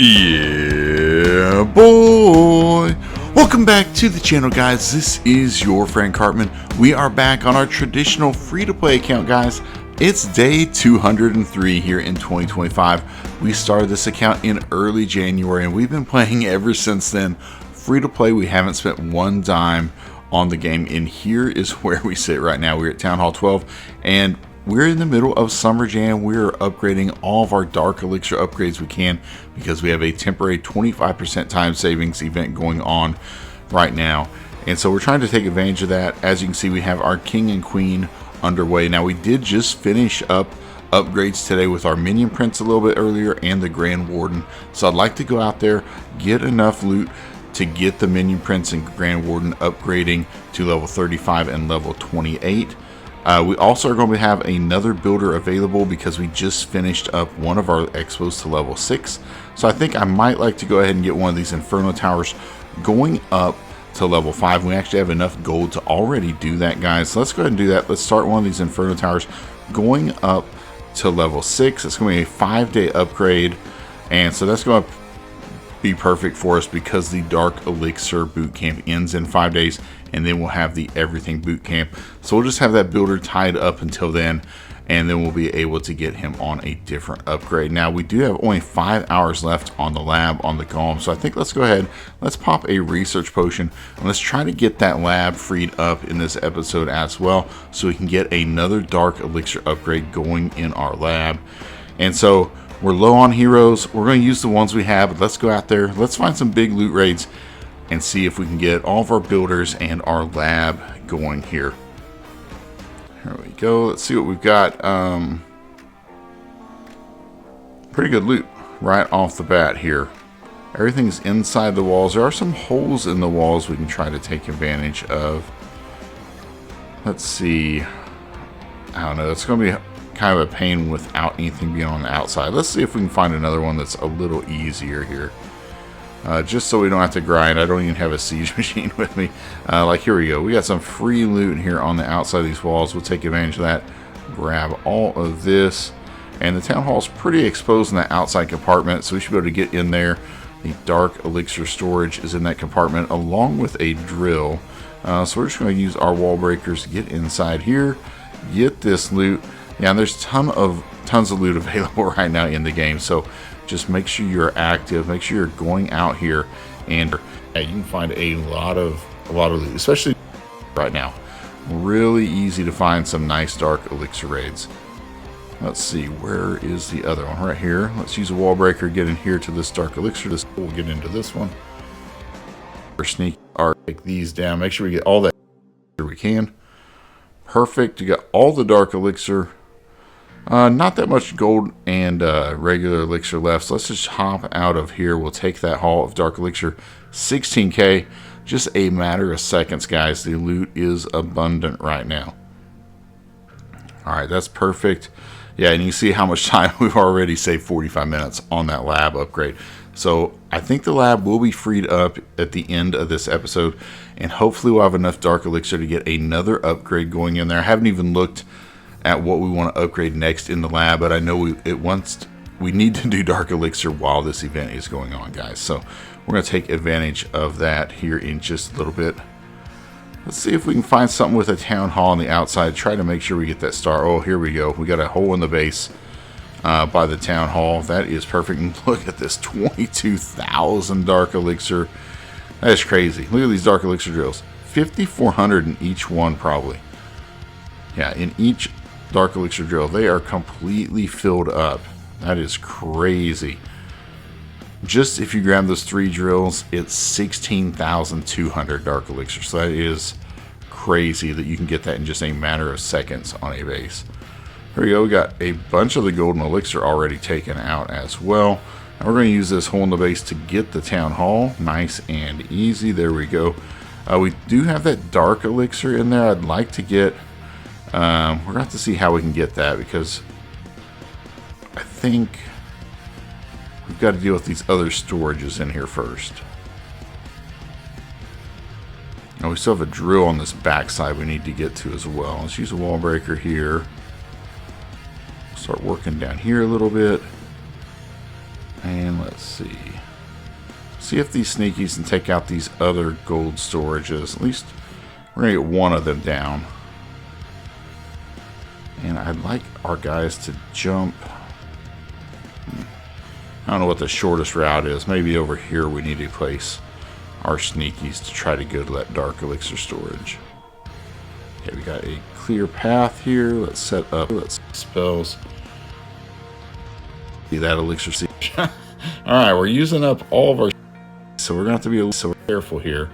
Yeah, boy! Welcome back to the channel, guys. This is your friend Cartman. We are back on our traditional free-to-play account, guys. It's day 203 here in 2025. We started this account in early January, and we've been playing ever since then. Free-to-play, we haven't spent one dime on the game, and here is where we sit right now. We're at Town Hall 12, and we're in the middle of Summer Jam. We're upgrading all of our Dark Elixir upgrades we can because we have a temporary 25% time savings event going on right now. And so we're trying to take advantage of that. As you can see, we have our King and Queen underway. Now, we did just finish up upgrades today with our Minion Prince a little bit earlier and the Grand Warden. So I'd like to go out there, get enough loot to get the Minion Prince and Grand Warden upgrading to level 35 and level 28. We also are going to have another builder available because we just finished up one of our expos to level 6. So I think I might like to go ahead and get one of these Inferno Towers going up to level 5. We actually have enough gold to already do that, guys. So let's go ahead and do that. Let's start one of these Inferno Towers going up to level 6. It's going to be a 5-day upgrade. And so that's going to be perfect for us because the Dark Elixir boot camp ends in 5 days, and then we'll have the everything boot camp. So we'll just have that builder tied up until then, and then we'll be able to get him on a different upgrade. Now, we do have only 5 hours left on the lab on the golem, so I think let's go ahead, let's pop a research potion, and let's try to get that lab freed up in this episode as well, so we can get another Dark Elixir upgrade going in our lab. And so we're low on heroes. We're going to use the ones we have, but let's go out there, let's find some big loot raids and see if we can get all of our builders and our lab going here. Here we go. Let's see what we've got. Pretty good loot right off the bat here. Everything's inside the walls. There are some holes in the walls we can try to take advantage of. Let's see. I don't know. It's going to be kind of a pain without anything being on the outside. Let's see if we can find another one that's a little easier here. Just so we don't have to grind. I don't even have a siege machine with me. Like, here we go. We got some free loot here on the outside of these walls. We'll take advantage of that. Grab all of this. And the town hall's pretty exposed in that outside compartment, so we should be able to get in there. The Dark Elixir storage is in that compartment along with a drill. So we're just going to use our wall breakers to get inside here, get this loot. Yeah, and there's tons of loot available right now in the game, so just make sure you're active. Make sure you're going out here, and you can find a lot of loot, especially right now. Really easy to find some nice Dark Elixir raids. Let's see, where is the other one? Right here. Let's use a wall breaker, get in here to this Dark Elixir. We'll get into this one. Or sneak or take these down. Make sure we get all that we can. Perfect. You got all the Dark Elixir. Not that much gold and regular elixir left, so let's just hop out of here. We'll take that haul of Dark Elixir. 16k, just a matter of seconds, guys. The loot is abundant right now. Alright, that's perfect. Yeah, and you see how much time we've already saved. 45 minutes on that lab upgrade. So I think the lab will be freed up at the end of this episode, and hopefully we'll have enough Dark Elixir to get another upgrade going in there. I haven't even looked at what we want to upgrade next in the lab, but I know we need to do Dark Elixir while this event is going on, guys. So we're going to take advantage of that here in just a little bit. Let's see if we can find something with a town hall on the outside. Try to make sure we get that star. Oh, here we go. We got a hole in the base by the town hall. That is perfect. And look at this, 22,000 Dark Elixir. That is crazy. Look at these Dark Elixir drills. 5,400 in each one, probably. Yeah, in each Dark Elixir drill, they are completely filled up. That is crazy. Just if you grab those 3 drills, it's 16,200 Dark Elixir. So that is crazy that you can get that in just a matter of seconds on a base. Here we go. We got a bunch of the golden elixir already taken out as well. And we're going to use this hole in the base to get the town hall. Nice and easy. There we go. We do have that Dark Elixir in there. I'd like to get we're going to have to see how we can get that, because I think we've got to deal with these other storages in here first. Now we still have a drill on this backside we need to get to as well. Let's use a wall breaker here. Start working down here a little bit. And let's See if these sneakies can take out these other gold storages. At least we're going to get one of them down. And I'd like our guys to jump. I don't know what the shortest route is. Maybe over here we need to place our sneakies to try to go to that dark elixir storage. Okay, we got a clear path here. Let's set up spells. See that elixir siege. Alright, we're using up all of our, so we're going to have to be a little careful here.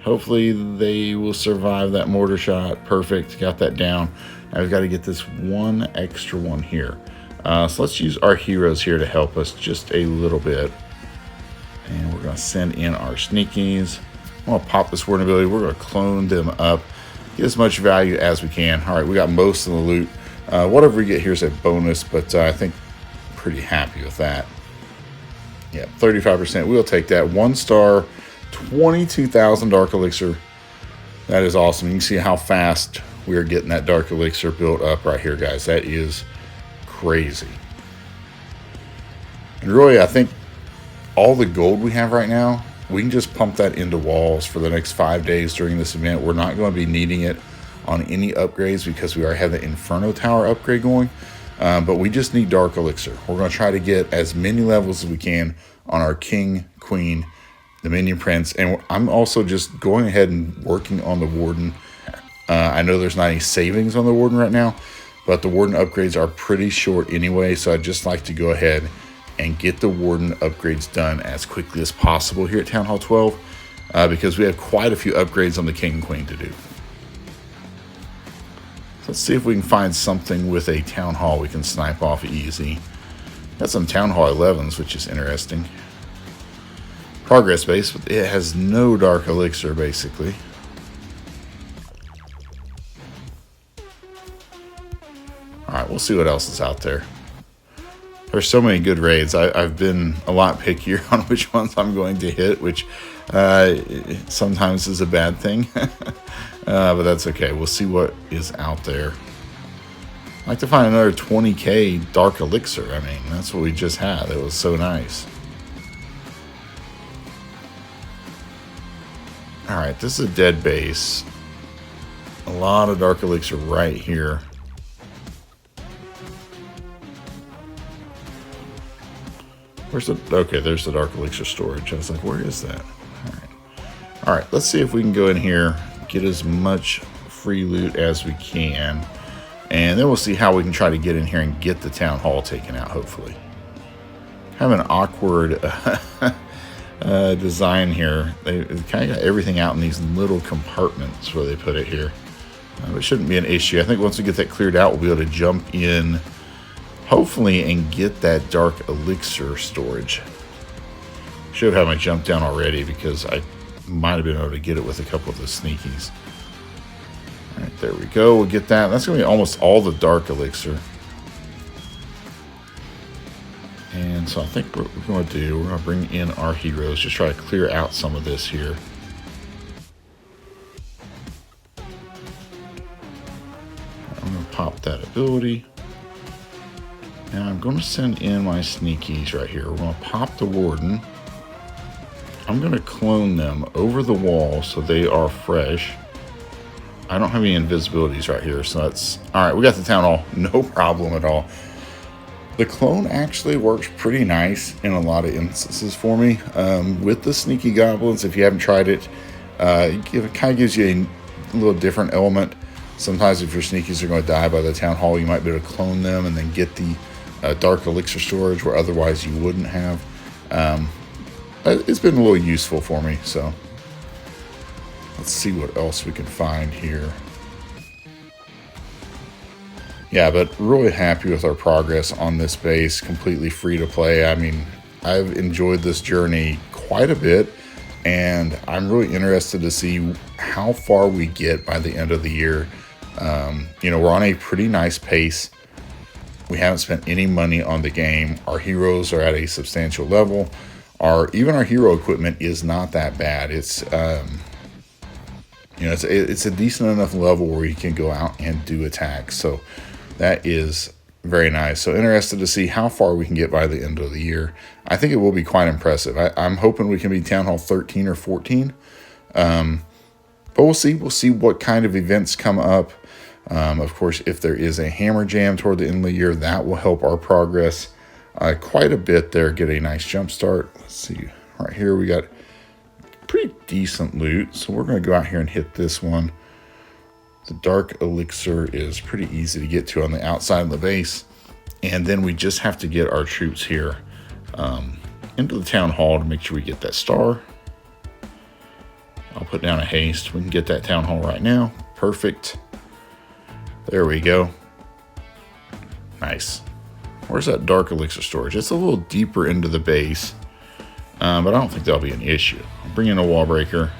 Hopefully they will survive that mortar shot. Perfect, got that down. Now we've got to get this one extra one here. So let's use our heroes here to help us just a little bit. And we're going to send in our sneakies. I'm going to pop this warden ability. We're going to clone them up. Get as much value as we can. Alright, we got most of the loot. Whatever we get here is a bonus, but I think pretty happy with that. Yeah, 35%. We'll take that. 1 star, 22,000 dark elixir. That is awesome. You can see how fast we are getting that dark elixir built up right here, guys. That is crazy. And really, I think all the gold we have right now, we can just pump that into walls for the next 5 days during this event. We're not going to be needing it on any upgrades because we already have the Inferno Tower upgrade going. But we just need dark elixir. We're going to try to get as many levels as we can on our king, queen, the minion prince, and I'm also just going ahead and working on the warden. I know there's not any savings on the warden right now, but the warden upgrades are pretty short anyway, so I'd just like to go ahead and get the warden upgrades done as quickly as possible here at Town Hall 12, because we have quite a few upgrades on the king and queen to do. Let's see if we can find something with a Town Hall we can snipe off easy. Got some Town Hall 11s, which is interesting. Progress base, but it has no dark elixir, basically. Alright, we'll see what else is out there. There's so many good raids. I've been a lot pickier on which ones I'm going to hit, which sometimes is a bad thing. But that's okay. We'll see what is out there. I'd like to find another 20k dark elixir. I mean, that's what we just had. It was so nice. Alright, this is a dead base. A lot of dark elixir right here. Where's the... Okay, there's the dark elixir storage. I was like, where is that? Alright, let's see if we can go in here, get as much free loot as we can, and then we'll see how we can try to get in here and get the town hall taken out, hopefully. Kind of an awkward design here. They kind of got everything out in these little compartments where they put it here. It shouldn't be an issue. I think once we get that cleared out, we'll be able to jump in, hopefully, and get that dark elixir storage. Should have had my jump down already because I might have been able to get it with a couple of the sneakies. Alright, there we go. We'll get that. That's going to be almost all the dark elixir. And so I think what we're going to do, we're going to bring in our heroes, just try to clear out some of this here. I'm going to pop that ability. Now I'm going to send in my sneakies right here. We're going to pop the warden. I'm going to clone them over the wall so they are fresh. I don't have any invisibilities right here, so that's... Alright, we got the town hall. No problem at all. The clone actually works pretty nice in a lot of instances for me. With the sneaky goblins, if you haven't tried it, it kind of gives you a little different element. Sometimes if your sneakies are going to die by the town hall, you might be able to clone them and then get the dark elixir storage where otherwise you wouldn't have. It's been a little useful for me, so let's see what else we can find here. Yeah, but really happy with our progress on this base. Completely free to play. I mean, I've enjoyed this journey quite a bit, and I'm really interested to see how far we get by the end of the year. You know, we're on a pretty nice pace. We haven't spent any money on the game. Our heroes are at a substantial level. Even our hero equipment is not that bad. It's you know, it's a decent enough level where you can go out and do attacks. So that is Very nice. So interested to see how far we can get by the end of the year. I think it will be quite impressive. I'm hoping we can be Town Hall 13 or 14. But we'll see. We'll see what kind of events come up. Of course, if there is a hammer jam toward the end of the year, that will help our progress quite a bit there. Get a nice jump start. Let's see. Right here we got pretty decent loot. So we're going to go out here and hit this one. The dark elixir is pretty easy to get to on the outside of the base. And then we just have to get our troops here into the town hall to make sure we get that star. I'll put down a haste. We can get that town hall right now. Perfect. There we go. Nice. Where's that dark elixir storage? It's a little deeper into the base, but I don't think that'll be an issue. I'll bring in a wall breaker.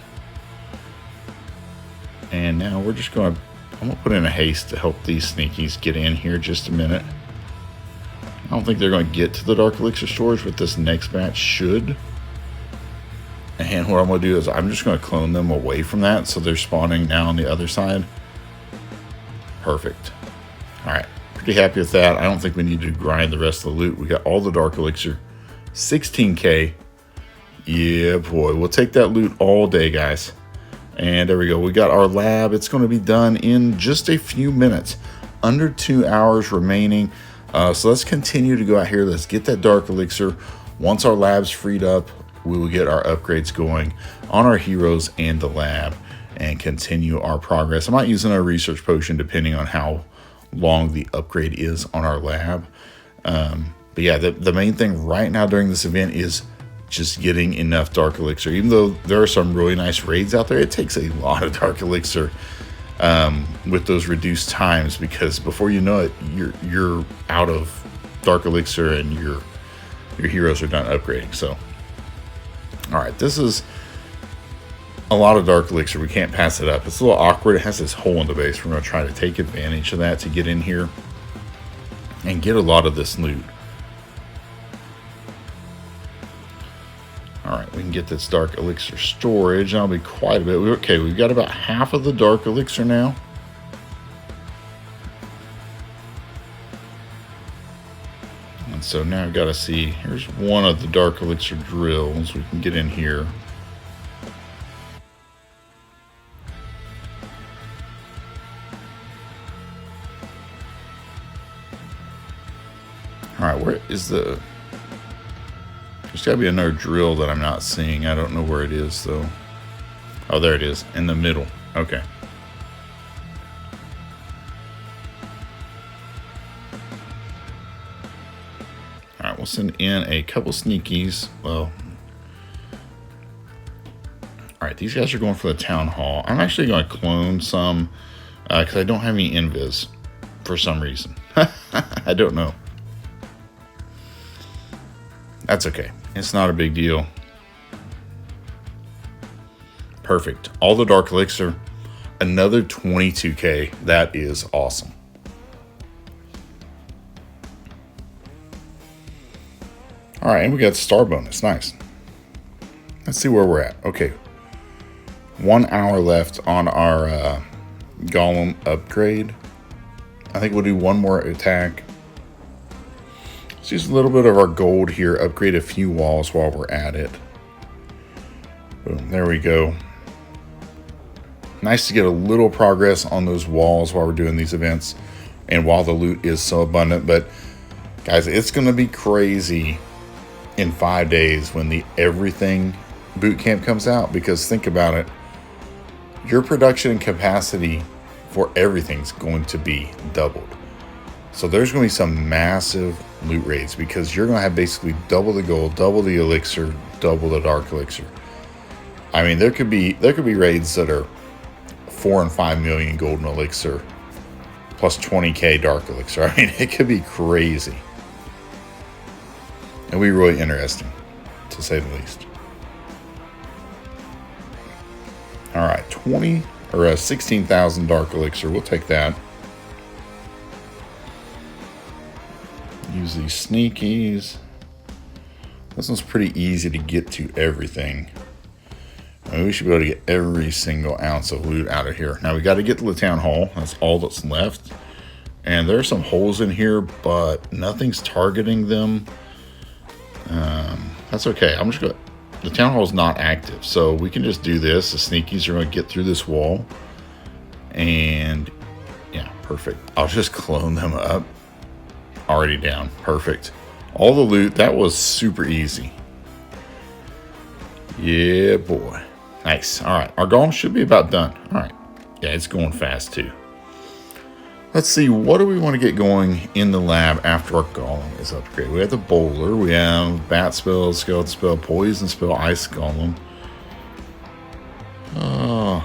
And now we're just I'm gonna put in a haste to help these sneakies get in here just a minute. I don't think they're going to get to the dark elixir storage, but this next match should. And what I'm going to do is I'm just going to clone them away from that, so they're spawning now on the other side. Perfect. All right, pretty happy with that. I don't think we need to grind the rest of the loot. We got all the dark elixir, 16k. Yeah, boy, we'll take that loot all day, guys. And there we go. We got our lab. It's going to be done in just a few minutes, under 2 hours remaining. So let's continue to go out here. Let's get that dark elixir. Once our lab's freed up, we will get our upgrades going on our heroes and the lab and continue our progress. I might use a research potion depending on how long the upgrade is on our lab. But yeah, the main thing right now during this event is just getting enough dark elixir. Even though there are some really nice raids out there, it takes a lot of dark elixir with those reduced times, because before you know it, you're out of dark elixir and your heroes are done upgrading. So all right, this is a lot of dark elixir. We can't pass it up. It's a little awkward. It has this hole in the base. We're going to try to take advantage of that to get in here and get a lot of this loot. All right, we can get this dark elixir storage. That'll be quite a bit. Okay, we've got about half of the dark elixir now. And so now I've got to see, here's one of the dark elixir drills. We can get in here. All right, where is the... There's got to be another drill that I'm not seeing. I don't know where it is, though. Oh, there it is, in the middle. Okay. All right, we'll send in a couple sneakies. Well, all right, these guys are going for the town hall. I'm actually going to clone some because I don't have any invis for some reason. I don't know. That's okay. It's not a big deal. Perfect. All the dark elixir. Another 22k. That is awesome. All right, and we got star bonus. Nice. Let's see where we're at. Okay. 1 hour left on our golem upgrade. I think we'll do one more attack. Let's use a little bit of our gold here, upgrade a few walls while we're at it. Boom, there we go. Nice to get a little progress on those walls while we're doing these events and while the loot is so abundant. But guys, it's going to be crazy in 5 days when the everything boot camp comes out, because think about it. Your production capacity for everything's going to be doubled. So there's going to be some massive loot raids, because you're going to have basically double the gold, double the elixir, double the dark elixir. I mean, there could be raids that are 4 and 5 million golden elixir plus 20k dark elixir. I mean, it could be crazy. It'll be really interesting, to say the least. All right, 16,000 dark elixir. We'll take that. Use these sneakies. This one's pretty easy to get to everything. I mean, we should be able to get every single ounce of loot out of here. Now we got to get to the town hall. That's all that's left. And there are some holes in here, but nothing's targeting them. That's okay. I'm just going to... The town hall is not active, so we can just do this. The sneakies are going to get through this wall. And yeah, perfect. I'll just clone them up. Already down. Perfect. All the loot. That was super easy. Yeah, boy. Nice. All right. Our golem should be about done. All right. Yeah, it's going fast too. Let's see. What do we want to get going in the lab after our golem is upgraded? We have the bowler. We have bat spell, skeleton spell, poison spell, ice golem. I'm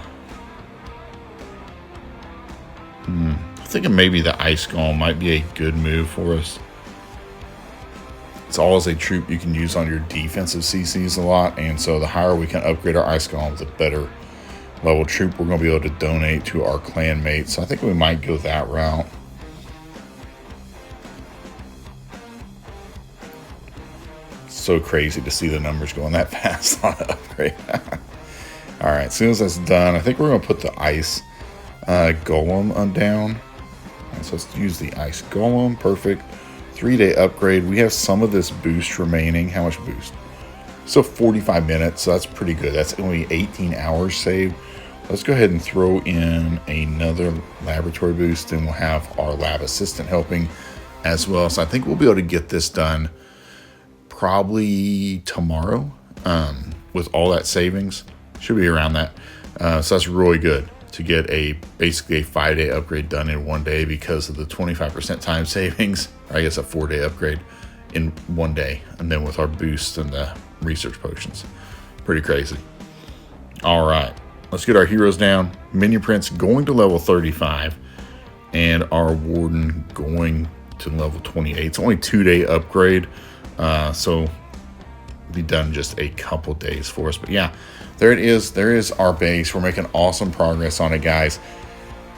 thinking maybe the ice golem might be a good move for us. It's always a troop you can use on your defensive CCs a lot, and so the higher we can upgrade our ice golem, the better level troop we're going to be able to donate to our clan mates. So I think we might go that route. So crazy to see the numbers going that fast on an upgrade. All right, as soon as that's done, I think we're going to put the ice golem on down. So let's use the ice golem. Perfect. 3-day upgrade. We have some of this boost remaining. How much boost? So 45 minutes. So that's pretty good. That's only 18 hours saved. Let's go ahead and throw in another laboratory boost, and we'll have our lab assistant helping as well. So I think we'll be able to get this done probably tomorrow with all that savings. Should be around that. So that's really good to get basically a 5-day upgrade done in 1 day because of the 25% time savings. Or I guess a 4-day upgrade in 1 day. And then with our boost and the research potions. Pretty crazy. All right. Let's get our heroes down. Minion Prince going to level 35. And our Warden going to level 28. It's only a 2-day upgrade. So be done in just a couple days for us. But yeah, there it is. There is our base. We're making awesome progress on it, guys.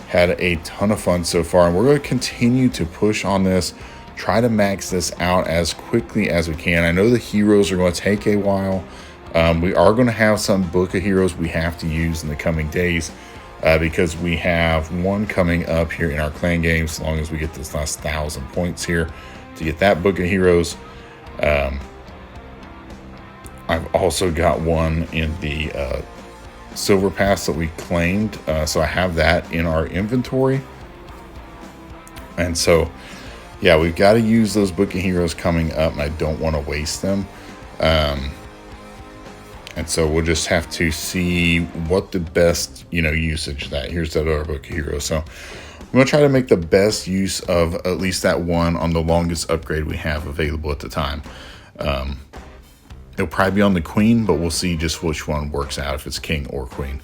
Had a ton of fun so far, and we're going to continue to push on this, try to max this out as quickly as we can. I know the heroes are going to take a while. We are going to have some book of heroes we have to use in the coming days because we have one coming up here in our clan games, as long as we get this last 1,000 points here to get that book of heroes. I've also got one in the silver pass that we claimed, so I have that in our inventory. And so yeah, we've got to use those book of heroes coming up, and I don't want to waste them. And so we'll just have to see what the best usage of that. Here's that other book of heroes. So I'm going to try to make the best use of at least that one on the longest upgrade we have available at the time. It'll probably be on the queen, but we'll see just which one works out, if it's king or queen.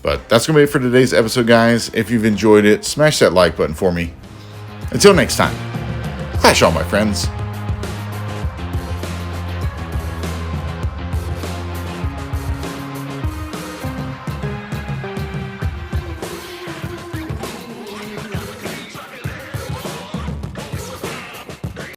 But that's going to be it for today's episode, guys. If you've enjoyed it, smash that like button for me. Until next time, clash on, my friends.